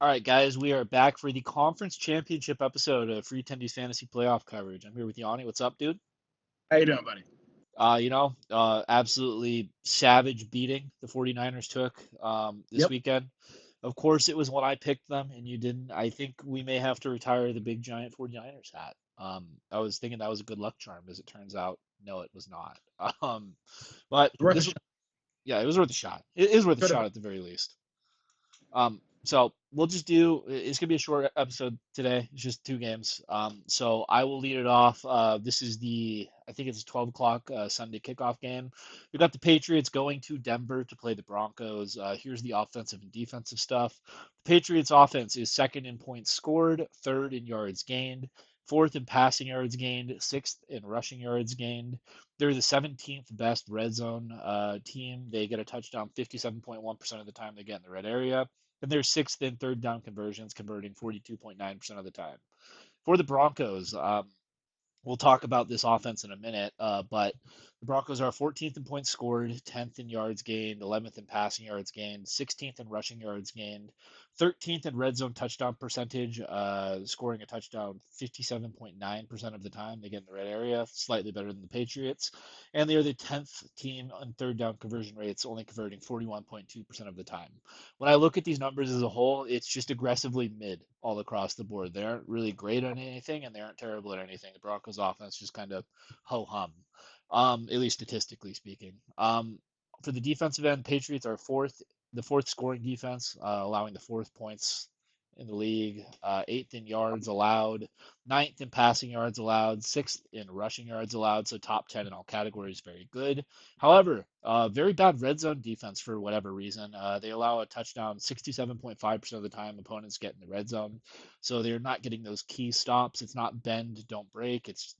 All right, guys, we are back for the conference championship episode of Free Tendies Fantasy Playoff coverage. I'm here with Yanni. What's up, dude? How you doing, buddy? Absolutely savage beating the 49ers took this Yep. weekend. Of course, it was when I picked them and you didn't. I think we may have to retire the big giant 49ers hat. I was thinking that was a good luck charm. As it turns out, no, it was not. Um, but It's worth a this, shot. yeah, it was worth a shot. It is worth a Could have shot been. at the very least. So we'll just do, it's gonna be a short episode today. It's just two games. So I will lead it off. This is I think it's a 12 o'clock Sunday kickoff game. We got the Patriots going to Denver to play the Broncos. Here's the offensive and defensive stuff. The Patriots offense is second in points scored, third in yards gained, fourth in passing yards gained, sixth in rushing yards gained. They're the 17th best red zone team. They get a touchdown 57.1% of the time they get in the red area, and they're sixth in third down conversions, converting 42.9% of the time. For the Broncos, we'll talk about this offense in a minute, but the Broncos are 14th in points scored, 10th in yards gained, 11th in passing yards gained, 16th in rushing yards gained, 13th in red zone touchdown percentage, scoring a touchdown 57.9% of the time. They get in the red area, slightly better than the Patriots. And they are the 10th team on third down conversion rates, only converting 41.2% of the time. When I look at these numbers as a whole, it's just aggressively mid all across the board. They aren't really great on anything, and they aren't terrible at anything. The Broncos' offense just kind of ho hum, at least statistically speaking. For the defensive end, Patriots are the fourth scoring defense, allowing the fourth points in the league, eighth in yards allowed, ninth in passing yards allowed, sixth in rushing yards allowed. So top 10 in all categories, very good. However, very bad red zone defense for whatever reason. They allow a touchdown 67.5% of the time opponents get in the red zone. So they're not getting those key stops. It's not bend, don't break. It's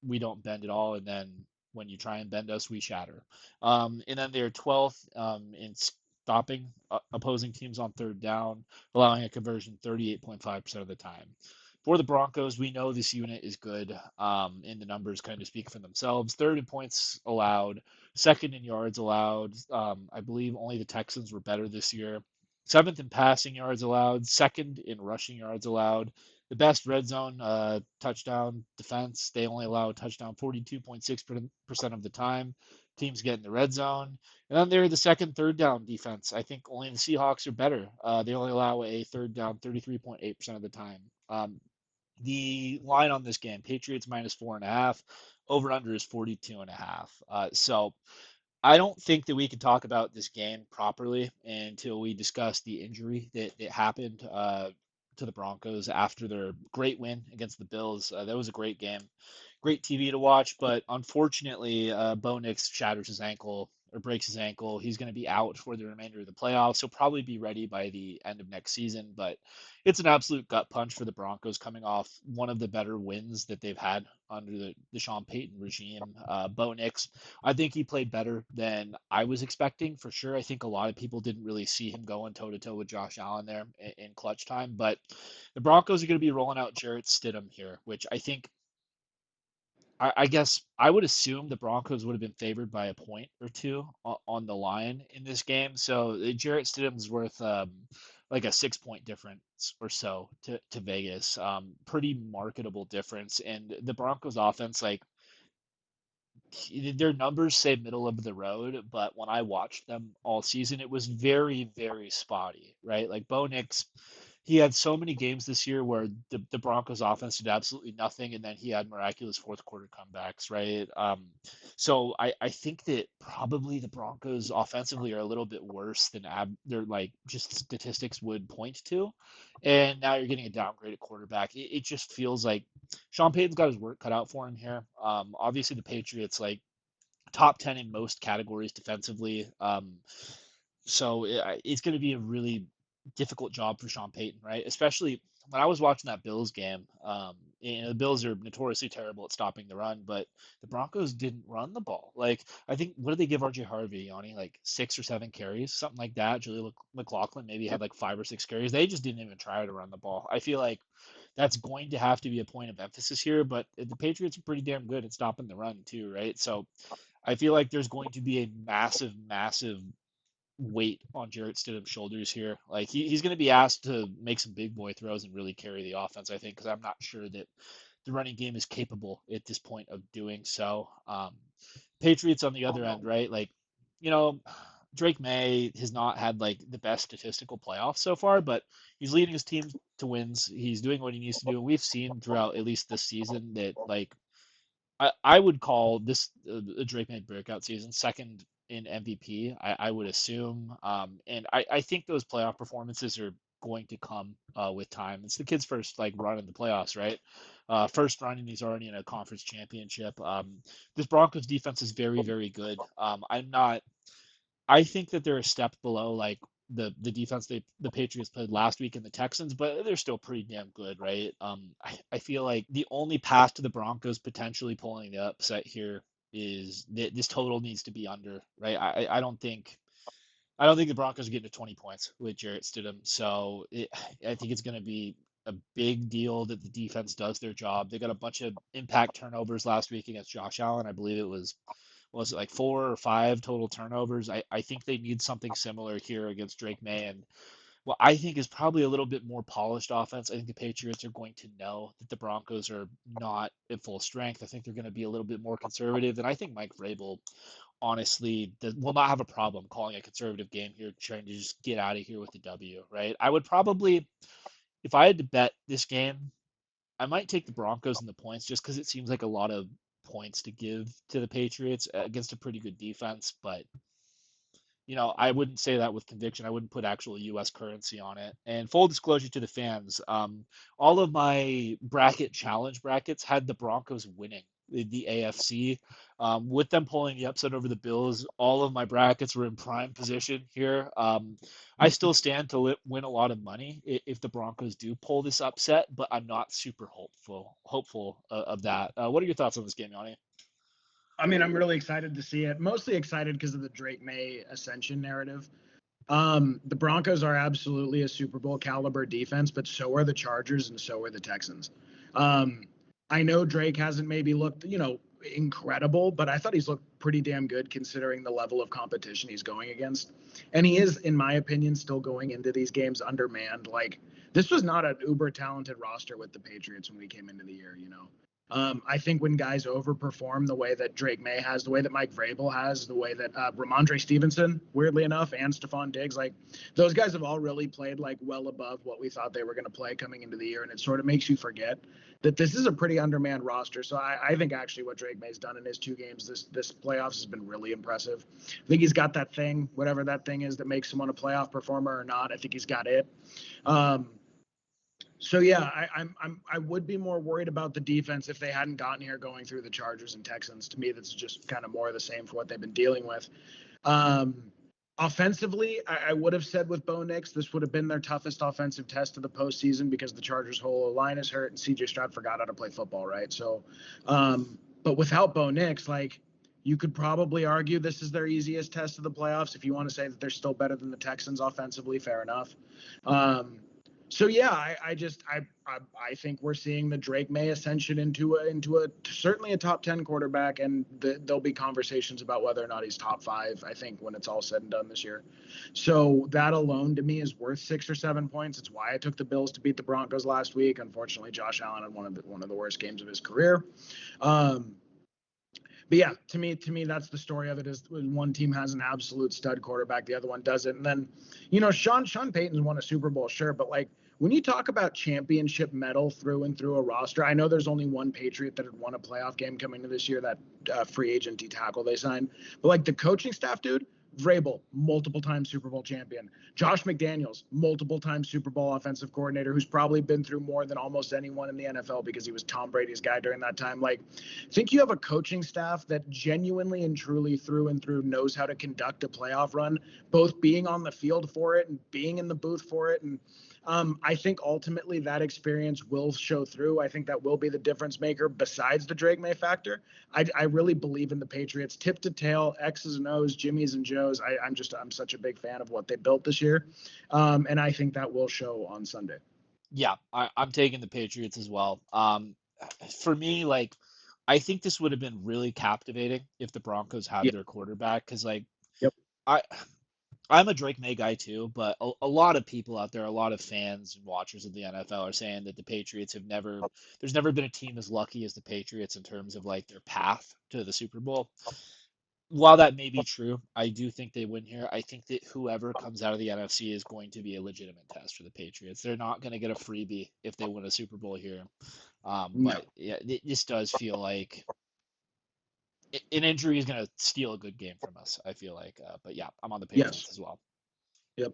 we don't bend at all. And then when you try and bend us, we shatter. And then they're 12th in stopping opposing teams on third down, allowing a conversion 38.5% of the time. For the Broncos, we know this unit is good, and the numbers kind of speak for themselves. Third in points allowed, second in yards allowed. I believe only the Texans were better this year. Seventh in passing yards allowed, second in rushing yards allowed. The best red zone touchdown defense. They only allow a touchdown 42.6% of the time. Teams get in the red zone. And then they're the second third down defense. I think only the Seahawks are better. They only allow a third down 33.8% of the time. The line on this game, Patriots minus 4.5, over under is 42.5. So I don't think that we can talk about this game properly until we discuss the injury that happened to the Broncos after their great win against the Bills. That was a great game, great TV to watch, but unfortunately, Bo Nix shatters his ankle or breaks his ankle. He's going to be out for the remainder of the playoffs. He'll probably be ready by the end of next season, but it's an absolute gut punch for the Broncos coming off one of the better wins that they've had under the Sean Payton regime. Bo Nix, I think he played better than I was expecting for sure. I think a lot of people didn't really see him going toe to toe with Josh Allen there in clutch time, but the Broncos are going to be rolling out Jarrett Stidham here, which I think I guess I would assume the Broncos would have been favored by a point or two on the line in this game. So Jarrett Stidham's worth like a 6 point difference or so to Vegas. Pretty marketable difference. And the Broncos offense, like their numbers say middle of the road, but when I watched them all season, it was very, very spotty, right? Like Bo Nix, he had so many games this year where the Broncos offense did absolutely nothing, and then he had miraculous fourth quarter comebacks, right? So I think that probably the Broncos offensively are a little bit worse than their like just statistics would point to, and now you're getting a downgraded quarterback. It just feels like Sean Payton's got his work cut out for him here. Obviously the Patriots like top 10 in most categories defensively. So it's going to be a really difficult job for Sean Payton, right? Especially when I was watching that Bills game. The Bills are notoriously terrible at stopping the run, but the Broncos didn't run the ball. Like I think, what did they give RJ Harvey, Yanni? Like 6 or 7 carries, something like that. Julie McLaughlin maybe had like 5 or 6 carries. They just didn't even try to run the ball. I feel like that's going to have to be a point of emphasis here. But the Patriots are pretty damn good at stopping the run too, right? So I feel like there's going to be a massive, massive weight on Jarrett Stidham's shoulders here. Like he's going to be asked to make some big boy throws and really carry the offense, I think, because I'm not sure that the running game is capable at this point of doing so. Patriots on the other end, right? Like, you know, Drake May has not had like the best statistical playoffs so far, but he's leading his team to wins. He's doing what he needs to do, and we've seen throughout at least this season that like I would call this a Drake May breakout season, second in MVP. I would assume, and I think those playoff performances are going to come with time. It's the kid's first like run in the playoffs, right? First run, and he's already in a conference championship. This Broncos defense is very, very good. I'm not I think that they're a step below like the defense the Patriots played last week in the Texans, but they're still pretty damn good, right? I feel like the only path to the Broncos potentially pulling the upset here is that this total needs to be under, right? I don't think the Broncos are getting to 20 points with Jarrett Stidham, so I think it's going to be a big deal that the defense does their job. They got a bunch of impact turnovers last week against Josh Allen. I believe it was it like 4 or 5 total turnovers. I think they need something similar here against Drake May and what I think is probably a little bit more polished offense. I think the Patriots are going to know that the Broncos are not at full strength. I think they're going to be a little bit more conservative, and I think Mike Vrabel honestly will not have a problem calling a conservative game here, trying to just get out of here with the W. Right? I would probably, if I had to bet this game, I might take the Broncos and the points just because it seems like a lot of points to give to the Patriots against a pretty good defense. But I wouldn't say that with conviction. I wouldn't put actual U.S. currency on it. And full disclosure to the fans, all of my bracket challenge brackets had the Broncos winning the AFC. With them pulling the upset over the Bills, all of my brackets were in prime position here. I still stand to win a lot of money if the Broncos do pull this upset, but I'm not super hopeful of that. What are your thoughts on this game, Yanni? I mean, I'm really excited to see it. Mostly excited because of the Drake May ascension narrative. The Broncos are absolutely a Super Bowl caliber defense, but so are the Chargers and so are the Texans. Um, I know Drake hasn't maybe looked, incredible, but I thought he's looked pretty damn good considering the level of competition he's going against. And he is, in my opinion, still going into these games undermanned. Like, this was not an uber talented roster with the Patriots when we came into the year. I think when guys overperform the way that Drake May has, the way that Mike Vrabel has, the way that Ramondre Stevenson, weirdly enough, and Stephon Diggs, like those guys have all really played like well above what we thought they were going to play coming into the year, and it sort of makes you forget that this is a pretty undermanned roster. So I think actually what Drake May's done in his 2 games this playoffs has been really impressive. I think he's got that thing, whatever that thing is that makes someone a playoff performer or not. I think he's got it. Um, so yeah, I would be more worried about the defense if they hadn't gotten here going through the Chargers and Texans. To me, that's just kind of more of the same for what they've been dealing with. Um, Offensively, I would have said with Bo Nix, this would have been their toughest offensive test of the postseason because the Chargers' whole line is hurt and CJ Stroud forgot how to play football, right? So, but without Bo Nix, like you could probably argue this is their easiest test of the playoffs. If you want to say that they're still better than the Texans offensively, fair enough. So yeah, I think we're seeing the Drake May ascension into a certainly a top 10 quarterback, and there'll be conversations about whether or not he's top 5. I think when it's all said and done this year. So that alone to me is worth 6 or 7 points. It's why I took the Bills to beat the Broncos last week. Unfortunately, Josh Allen had one of the worst games of his career. But yeah, to me, that's the story of it. Is one team has an absolute stud quarterback, the other one doesn't. And then, Sean Payton's won a Super Bowl, sure, but like when you talk about championship metal through and through a roster, I know there's only one Patriot that had won a playoff game coming into this year, that free agent D tackle they signed. But like the coaching staff, dude, Vrabel, multiple time Super Bowl champion. Josh McDaniels, multiple time Super Bowl offensive coordinator, who's probably been through more than almost anyone in the NFL because he was Tom Brady's guy during that time. Like, I think you have a coaching staff that genuinely and truly through and through knows how to conduct a playoff run, both being on the field for it and being in the booth for it. And I think ultimately that experience will show through. I think that will be the difference maker besides the Drake May factor. I really believe in the Patriots, tip to tail, X's and O's, Jimmy's and Joe's. I'm such a big fan of what they built this year. And I think that will show on Sunday. Yeah, I'm taking the Patriots as well. For me, like, I think this would have been really captivating if the Broncos had Yeah. their quarterback, because, like, Yep. I I'm a Drake May guy too, but a lot of people out there, a lot of fans and watchers of the NFL are saying that the Patriots have never, there's never been a team as lucky as the Patriots in terms of like their path to the Super Bowl. While that may be true, I do think they win here. I think that whoever comes out of the NFC is going to be a legitimate test for the Patriots. They're not going to get a freebie if they win a Super Bowl here. No. But yeah, this does feel like an injury is going to steal a good game from us, I feel like. But yeah, I'm on the Yes. Patriots as well. Yep.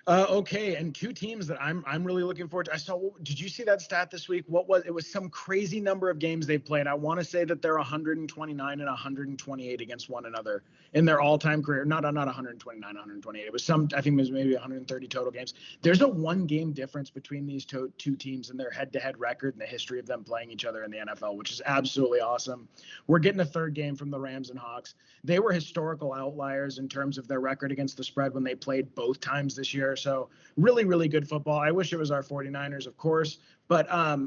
Okay, and two teams that I'm really looking forward to. I saw. Did you see that stat this week? What was it? Was some crazy number of games they've played. I want to say that they're 129 and 128 against one another in their all-time career. Not 129, 128. It was some. I think it was maybe 130 total games. There's a one-game difference between these two teams in their head-to-head record and the history of them playing each other in the NFL, which is absolutely awesome. We're getting a third game from the Rams and Hawks. They were historical outliers in terms of their record against the spread when they played both times this year. So really, really good football. I wish it was our 49ers, of course. But, at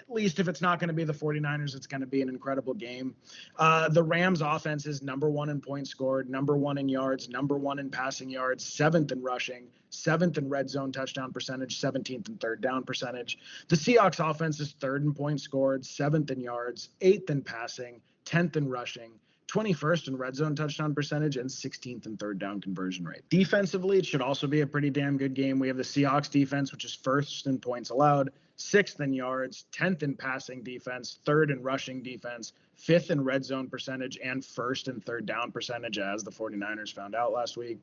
least if it's not going to be the 49ers, it's going to be an incredible game. The Rams offense is number one in points scored, number one in yards, number one in passing yards, seventh in rushing, seventh in red zone touchdown percentage, 17th in third down percentage. The Seahawks offense is third in points scored, seventh in yards, eighth in passing, 10th in rushing, 21st in red zone touchdown percentage, and 16th in third down conversion rate. Defensively, it should also be a pretty damn good game. We have the Seahawks defense, which is first in points allowed, sixth in yards, 10th in passing defense, third in rushing defense, fifth in red zone percentage, and first in third down percentage, as the 49ers found out last week.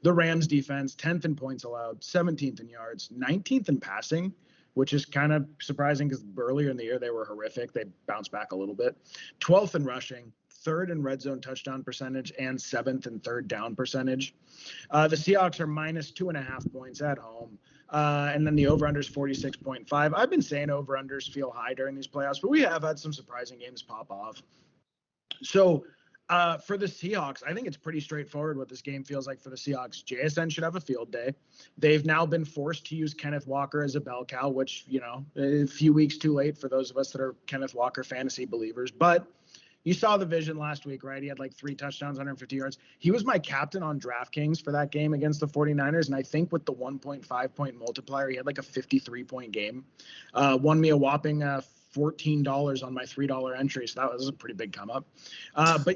The Rams defense, 10th in points allowed, 17th in yards, 19th in passing, which is kind of surprising because earlier in the year they were horrific. They bounced back a little bit. 12th in rushing, third in red zone touchdown percentage, and seventh in third down percentage. The Seahawks are minus 2.5 points at home. And then the over-under is 46.5. I've been saying over-unders feel high during these playoffs, but we have had some surprising games pop off. So for the Seahawks, I think it's pretty straightforward what this game feels like for the Seahawks. JSN should have a field day. They've now been forced to use Kenneth Walker as a bell cow, which, a few weeks too late for those of us that are Kenneth Walker fantasy believers. But you saw the vision last week, right? He had like 3 touchdowns, 150 yards. He was my captain on DraftKings for that game against the 49ers. And I think with the 1.5 point multiplier, he had like a 53-point game. Won me a whopping $14 on my $3 entry. So that was a pretty big come up. But,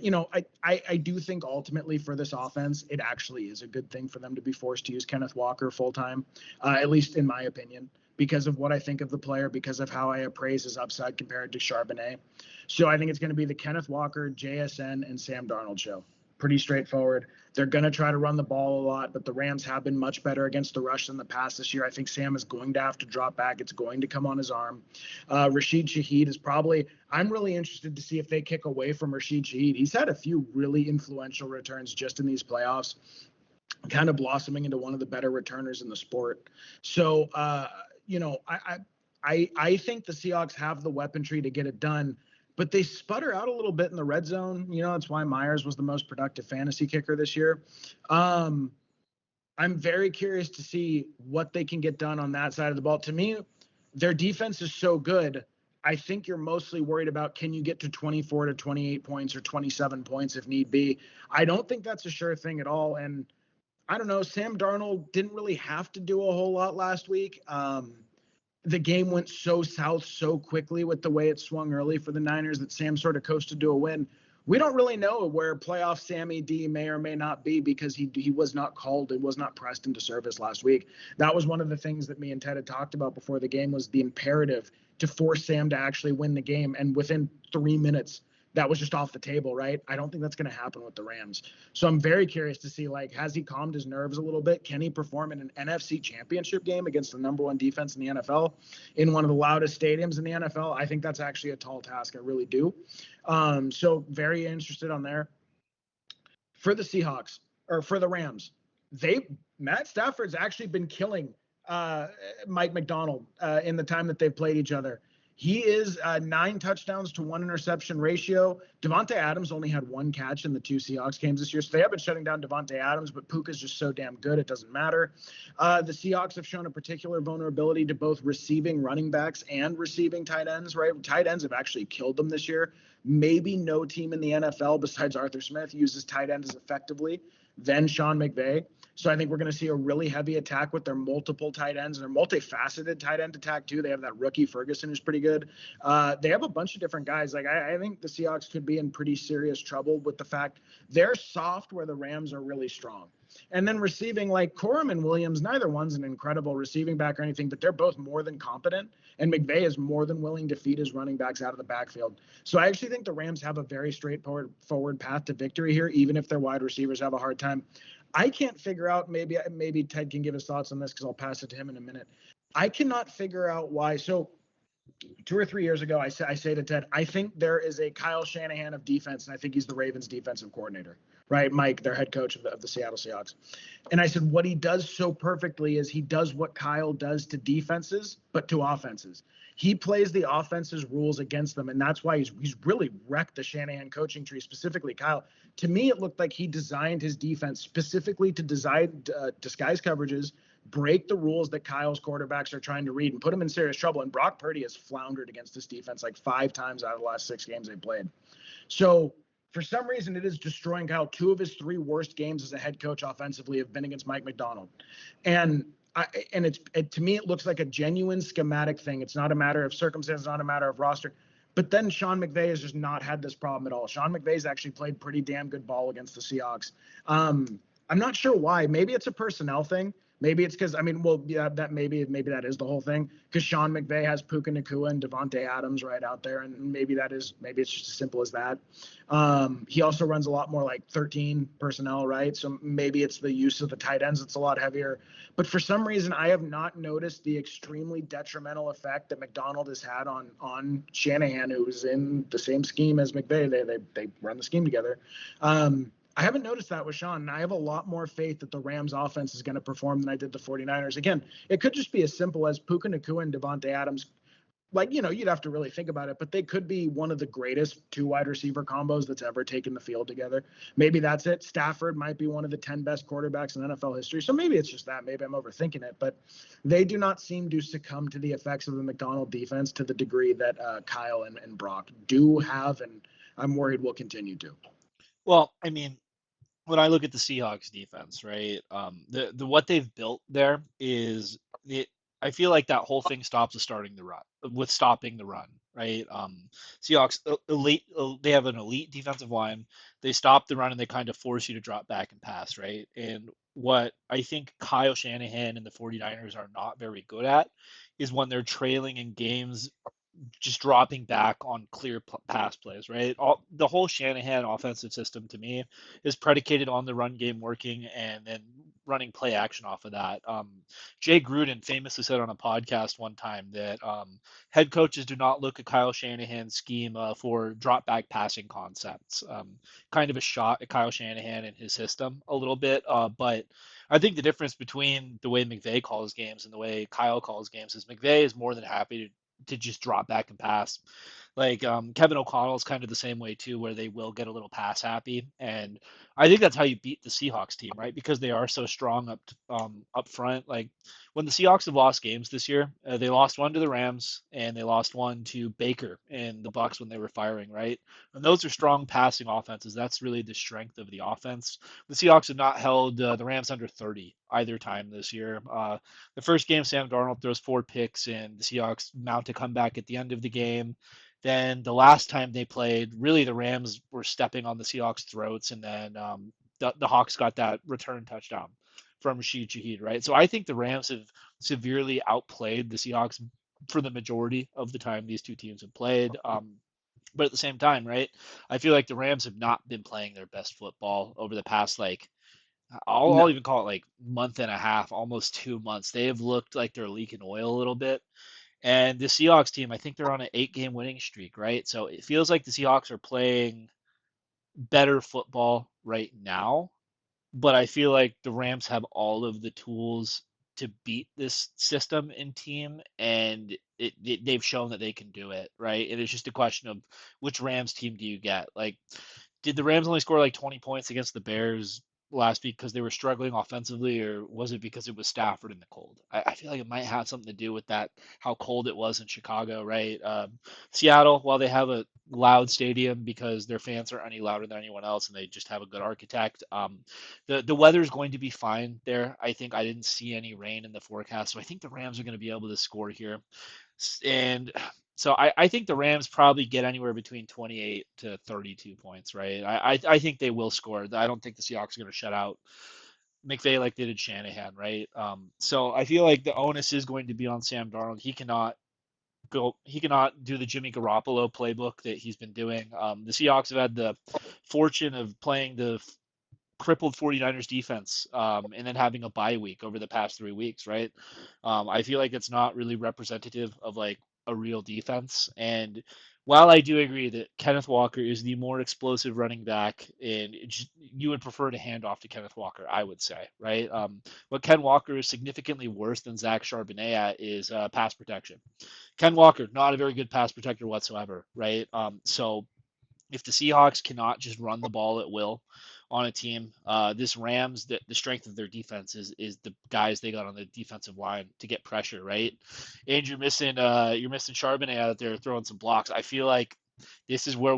I do think ultimately for this offense, it actually is a good thing for them to be forced to use Kenneth Walker full time, at least in my opinion, because of what I think of the player, because of how I appraise his upside compared to Charbonnet. So I think it's going to be the Kenneth Walker, JSN, and Sam Darnold show. Pretty straightforward. They're going to try to run the ball a lot, but the Rams have been much better against the rush than the pass this year. I think Sam is going to have to drop back. It's going to come on his arm. Rashid Shaheed is probably – I'm really interested to see if they kick away from Rashid Shaheed. He's had a few really influential returns just in these playoffs, kind of blossoming into one of the better returners in the sport. So, I think the Seahawks have the weaponry to get it done, but they sputter out a little bit in the red zone. That's why Myers was the most productive fantasy kicker this year. I'm very curious to see what they can get done on that side of the ball. To me, their defense is so good. I think you're mostly worried about, can you get to 24 to 28 points or 27 points if need be? I don't think that's a sure thing at all. And I don't know, Sam Darnold didn't really have to do a whole lot last week. The game went so south so quickly with the way it swung early for the Niners that Sam sort of coasted to a win. We don't really know where playoff Sammy D may or may not be because he was not called. It was not pressed into service last week. That was one of the things that me and Ted had talked about before the game, was the imperative to force Sam to actually win the game. And within 3 minutes, that was just off the table, right? I don't think that's going to happen with the Rams. So I'm very curious to see, has he calmed his nerves a little bit? Can he perform in an NFC championship game against the number one defense in the NFL in one of the loudest stadiums in the NFL? I think that's actually a tall task. I really do. So very interested on there. For the Seahawks, or for the Rams, Matt Stafford's actually been killing Mike McDonald in the time that they've played each other. He is 9 touchdowns to 1 interception ratio. Devontae Adams only had 1 catch in the 2 Seahawks games this year, so they have been shutting down Devontae Adams, but Puka's just so damn good, it doesn't matter. The Seahawks have shown a particular vulnerability to both receiving running backs and receiving tight ends, right? Tight ends have actually killed them this year. Maybe no team in the NFL besides Arthur Smith uses tight ends as effectively then Sean McVay. So I think we're going to see a really heavy attack with their multiple tight ends and their multifaceted tight end attack too. They have that rookie Ferguson who's pretty good. They have a bunch of different guys. Like I think the Seahawks could be in pretty serious trouble with the fact they're soft where the Rams are really strong. And then receiving, like Corum and Williams, neither one's an incredible receiving back or anything, but they're both more than competent. And McVay is more than willing to feed his running backs out of the backfield. So I actually think the Rams have a very straightforward path to victory here, even if their wide receivers have a hard time. I can't figure out, maybe Ted can give his thoughts on this because I'll pass it to him in a minute. I cannot figure out why. So 2 or 3 years ago, I say to Ted, I think there is a Kyle Shanahan of defense, and I think he's the Ravens defensive coordinator, right? Mike, their head coach of the Seattle Seahawks. And I said, what he does so perfectly is he does what Kyle does to defenses, but to offenses. He plays the offense's rules against them, and that's why he's really wrecked the Shanahan coaching tree, specifically Kyle. To me, it looked like he designed his defense specifically to design disguise coverages, break the rules that Kyle's quarterbacks are trying to read, and put him in serious trouble. And Brock Purdy has floundered against this defense like 5 times out of the last 6 games they played. So for some reason, it is destroying Kyle. 2 of his 3 worst games as a head coach offensively have been against Mike Macdonald. And to me, it looks like a genuine schematic thing. It's not a matter of circumstance, not a matter of roster. But then Sean McVay has just not had this problem at all. Sean McVay's actually played pretty damn good ball against the Seahawks. I'm not sure why. Maybe it's a personnel thing. Maybe it's because, that maybe that is the whole thing. Because Sean McVay has Puka Nacua and Devontae Adams right out there, and maybe it's just as simple as that. He also runs a lot more like 13 personnel, right? So maybe it's the use of the tight ends that's a lot heavier. But for some reason, I have not noticed the extremely detrimental effect that McDonald has had on Shanahan, who was in the same scheme as McVay. They run the scheme together. I haven't noticed that with Sean, and I have a lot more faith that the Rams offense is going to perform than I did the 49ers. Again, it could just be as simple as Puka Nacua and Devontae Adams. You'd have to really think about it, but they could be one of the greatest 2 wide receiver combos that's ever taken the field together. Maybe that's it. Stafford might be one of the 10 best quarterbacks in NFL history. So maybe it's just that. Maybe I'm overthinking it, but they do not seem to succumb to the effects of the McDonald defense to the degree that Kyle and Brock do have, and I'm worried will continue to. Well, I mean, when I look at the Seahawks defense, right, the what they've built there is it. I feel like that whole thing stops with stopping the run, right? Seahawks elite, they have an elite defensive line. They stop the run and they kind of force you to drop back and pass, right? And what I think Kyle Shanahan and the 49ers are not very good at is when they're trailing in games just dropping back on clear pass plays, right? The whole Shanahan offensive system to me is predicated on the run game working and then running play action off of that. Jay Gruden famously said on a podcast one time that head coaches do not look at Kyle Shanahan's scheme for drop back passing concepts. Kind of a shot at Kyle Shanahan and his system a little bit, but I think the difference between the way McVay calls games and the way Kyle calls games is McVay is more than happy to just drop back and pass. Like Kevin O'Connell's kind of the same way too, where they will get a little pass happy, and I think that's how you beat the Seahawks team, right? Because they are so strong up front. Like when the Seahawks have lost games this year, they lost one to the Rams and they lost one to Baker and the Bucks when they were firing, right? And those are strong passing offenses. That's really the strength of the offense. The Seahawks have not held the Rams under 30 either time this year. The first game, Sam Darnold throws 4 picks, and the Seahawks mount a comeback at the end of the game. Then the last time they played, really the Rams were stepping on the Seahawks' throats, and then the Hawks got that return touchdown from Rashid Shaheed, right? So I think the Rams have severely outplayed the Seahawks for the majority of the time these two teams have played. But at the same time, right, I feel like the Rams have not been playing their best football over the past, like, I'll even call it like month and a half, almost 2 months. They have looked like they're leaking oil a little bit. And the Seahawks team, I think they're on an 8-game winning streak, right? So it feels like the Seahawks are playing better football right now, but I feel like the Rams have all of the tools to beat this system and team, and they've shown that they can do it, right? And it's just a question of which Rams team do you get? Like, did the Rams only score like 20 points against the Bears last week because they were struggling offensively, or was it because it was Stafford in the cold? I feel like it might have something to do with that, how cold it was in Chicago, right? Seattle, while they have a loud stadium because their fans are any louder than anyone else and they just have a good architect, the weather is going to be fine there. I think I didn't see any rain in the forecast, so I think the Rams are going to be able to score here. And so I think the Rams probably get anywhere between 28 to 32 points, right? I think they will score. I don't think the Seahawks are going to shut out McVay like they did Shanahan, right? So I feel like the onus is going to be on Sam Darnold. He cannot do the Jimmy Garoppolo playbook that he's been doing. The Seahawks have had the fortune of playing the crippled 49ers defense, and then having a bye week over the past 3 weeks, right? I feel like it's not really representative of like a real defense. And while I do agree that Kenneth Walker is the more explosive running back, and you would prefer to hand off to Kenneth Walker, I would say, right? What Ken Walker is significantly worse than Zach Charbonnet at is pass protection. Ken Walker, not a very good pass protector whatsoever, right? So if the Seahawks cannot just run the ball at will on a team, this Rams, the strength of their defense is the guys they got on the defensive line to get pressure, right? And you're missing Charbonnet out there throwing some blocks. I feel like this is where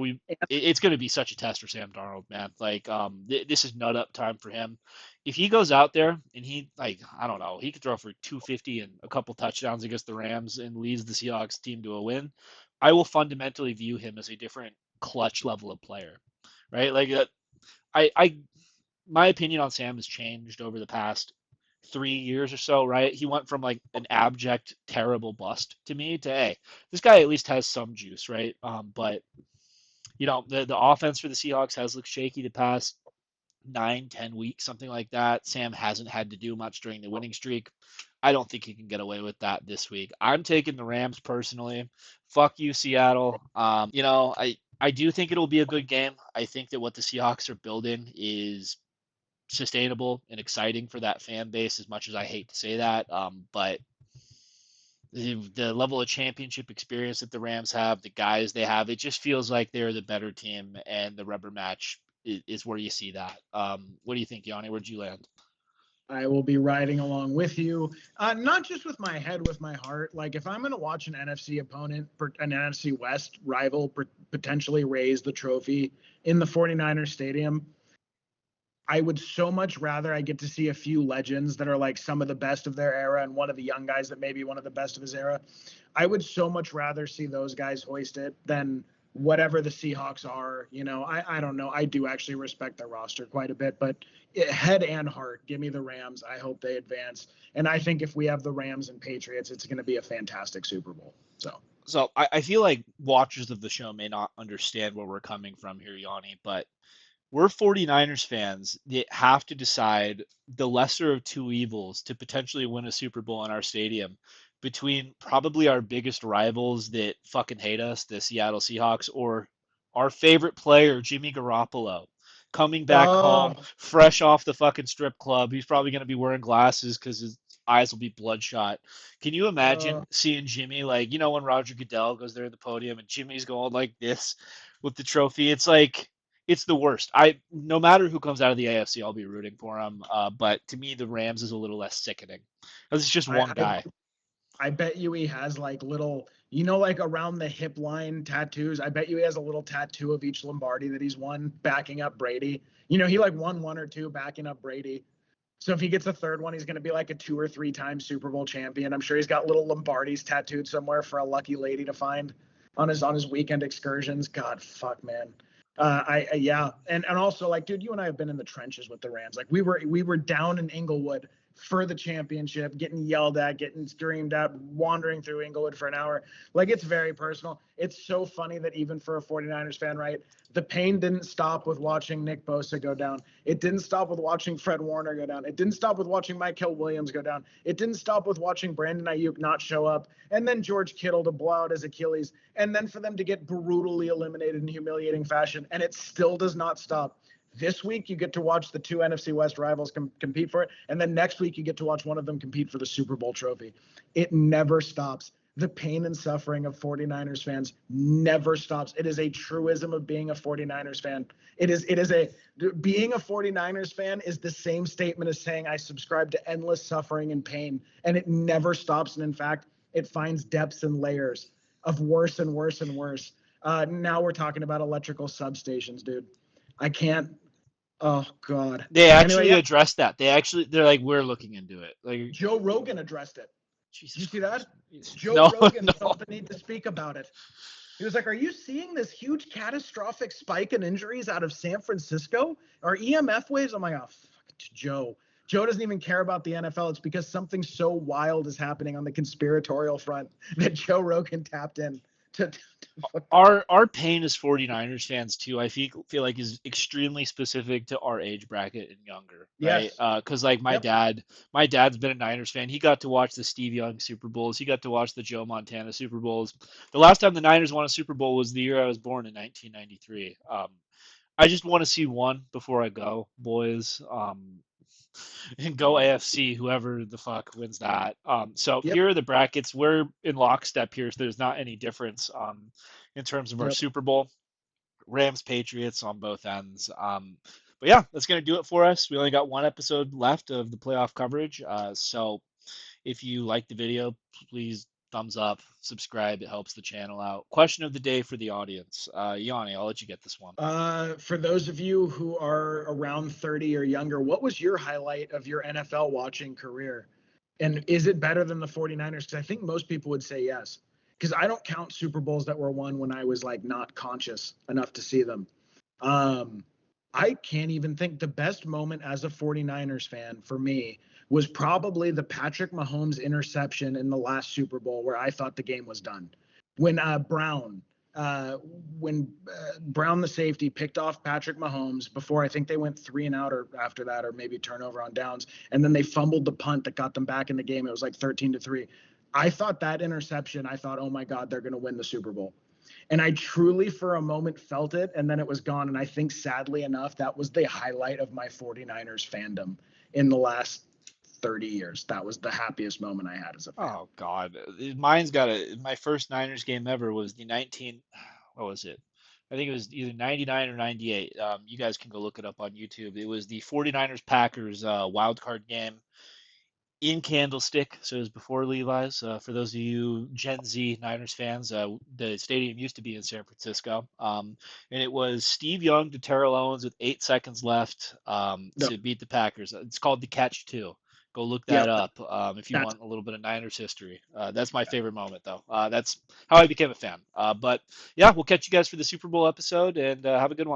it's going to be such a test for Sam Darnold, man. Like, this is nut up time for him. If he goes out there and he, like, I don't know, he could throw for 250 and a couple touchdowns against the Rams and leads the Seahawks team to a win, I will fundamentally view him as a different clutch level of player, right? Like, I my opinion on Sam has changed over the past 3 years or so, right? He went from like an abject, terrible bust to me to, hey, this guy at least has some juice, right? But the offense for the Seahawks has looked shaky the past 9, 10 weeks, something like that. Sam hasn't had to do much during the winning streak. I don't think he can get away with that this week. I'm taking the Rams personally. Fuck you, Seattle. I do think it'll be a good game. I think that what the Seahawks are building is sustainable and exciting for that fan base, as much as I hate to say that. But the level of championship experience that the Rams have, the guys they have, it just feels like they're the better team, and the rubber match is where you see that. What do you think, Yanni? Where'd you land? I will be riding along with you, not just with my head, with my heart. Like, if I'm going to watch an NFC opponent, an NFC West rival, potentially raise the trophy in the 49ers stadium, I would so much rather I get to see a few legends that are like some of the best of their era and one of the young guys that may be one of the best of his era. I would so much rather see those guys hoist it than whatever the Seahawks are. I don't know. I do actually respect their roster quite a bit, but head and heart, give me the Rams. I hope they advance. And I think if we have the Rams and Patriots, it's going to be a fantastic Super Bowl. So I feel like watchers of the show may not understand where we're coming from here, Yanni, but we're 49ers fans that have to decide the lesser of two evils to potentially win a Super Bowl in our stadium between probably our biggest rivals that fucking hate us, the Seattle Seahawks, or our favorite player, Jimmy Garoppolo, coming back home Oh, fresh off the fucking strip club. He's probably going to be wearing glasses because his eyes will be bloodshot. Can you uh, imagine seeing Jimmy, like, when Roger Goodell goes there at the podium and Jimmy's going like this with the trophy? It's like, it's the worst. No matter who comes out of the AFC, I'll be rooting for him. But to me, the Rams is a little less sickening because it's just I, one I guy. I bet you he has like little, like around the hip line tattoos. I bet you he has a little tattoo of each Lombardi that he's won backing up Brady. He like won one or two backing up Brady. So if he gets a third one, he's going to be like a 2 or 3 time Super Bowl champion. I'm sure he's got little Lombardis tattooed somewhere for a lucky lady to find on his weekend excursions. God, fuck, man. Yeah, and also like, dude, you and I have been in the trenches with the Rams. Like we were down in Inglewood for the championship, getting yelled at, getting screamed at, wandering through Inglewood for an hour. Like, it's very personal. It's so funny that even for a 49ers fan, right, the pain didn't stop with watching Nick Bosa go down. It didn't stop with watching Fred Warner go down. It didn't stop with watching Michael Williams go down. It didn't stop with watching Brandon Ayuk not show up, and then George Kittle to blow out his Achilles, and then for them to get brutally eliminated in humiliating fashion, and it still does not stop. This week, you get to watch the two NFC West rivals compete for it. And then next week, you get to watch one of them compete for the Super Bowl trophy. It never stops. The pain and suffering of 49ers fans never stops. It is a truism of being a 49ers fan. Being a 49ers fan is the same statement as saying I subscribe to endless suffering and pain, and it never stops. And in fact, it finds depths and layers of worse and worse and worse. Now we're talking about electrical substations, dude. I can't. Oh God. They Anyway, actually yeah. addressed that. They're like, we're looking into it. Like, Joe Rogan addressed it. Did you Jesus see Christ. that? Joe No, Rogan no. felt the need to speak about it. He was like, "Are you seeing this huge catastrophic spike in injuries out of San Francisco? Are EMF waves?" I'm like, "Oh, fuck, Joe. Joe doesn't even care about the NFL. It's because something so wild is happening on the conspiratorial front that Joe Rogan tapped in to Our pain as 49ers fans too, I feel like is extremely specific to our age bracket and younger, right? Yes. Because like Yep. my dad's been a Niners fan. He got to watch the Steve Young Super Bowls. He got to watch the Joe Montana Super Bowls. The last time the Niners won a Super Bowl was the year I was born in 1993. I just want to see one before I go, boys. And go AFC, whoever the fuck wins that. So Yep. here are the brackets. We're in lockstep here, so there's not any difference in terms of our Yep. Super Bowl. Rams, Patriots on both ends. But yeah, that's going to do it for us. We only got one episode left of the playoff coverage. So if you like the video, please thumbs up, subscribe. It helps the channel out. Question of the day for the audience. Yanni, I'll let you get this one. For those of you who are around 30 or younger, what was your highlight of your NFL watching career? And is it better than the 49ers? Because I think most people would say yes. Because I don't count Super Bowls that were won when I was like not conscious enough to see them. Um, I can't even think the best moment as a 49ers fan for me was probably the Patrick Mahomes interception in the last Super Bowl where I thought the game was done. When uh, Brown, the safety, picked off Patrick Mahomes before I think they went 3-and-out or after that, or maybe turnover on downs. And then they fumbled the punt that got them back in the game. It was like 13-3. I thought that interception, I thought, oh my God, they're going to win the Super Bowl. And I truly, for a moment, felt it, and then it was gone. And I think, sadly enough, that was the highlight of my 49ers fandom in the last 30 years. That was the happiest moment I had as a fan. Oh God, mine's got a. My first Niners game ever was the 19. What was it? I think it was either 99 or 98. You guys can go look it up on YouTube. It was the 49ers Packers wild card game in Candlestick, so it was before Levi's. For those of you Gen Z Niners fans, the stadium used to be in San Francisco, and it was Steve Young to Terrell Owens with 8 seconds left No, to beat the Packers. It's called the Catch Two. Go look yeah, that up if you that's want a little bit of Niners history. That's my favorite moment, though. That's how I became a fan. But yeah, we'll catch you guys for the Super Bowl episode, and have a good one.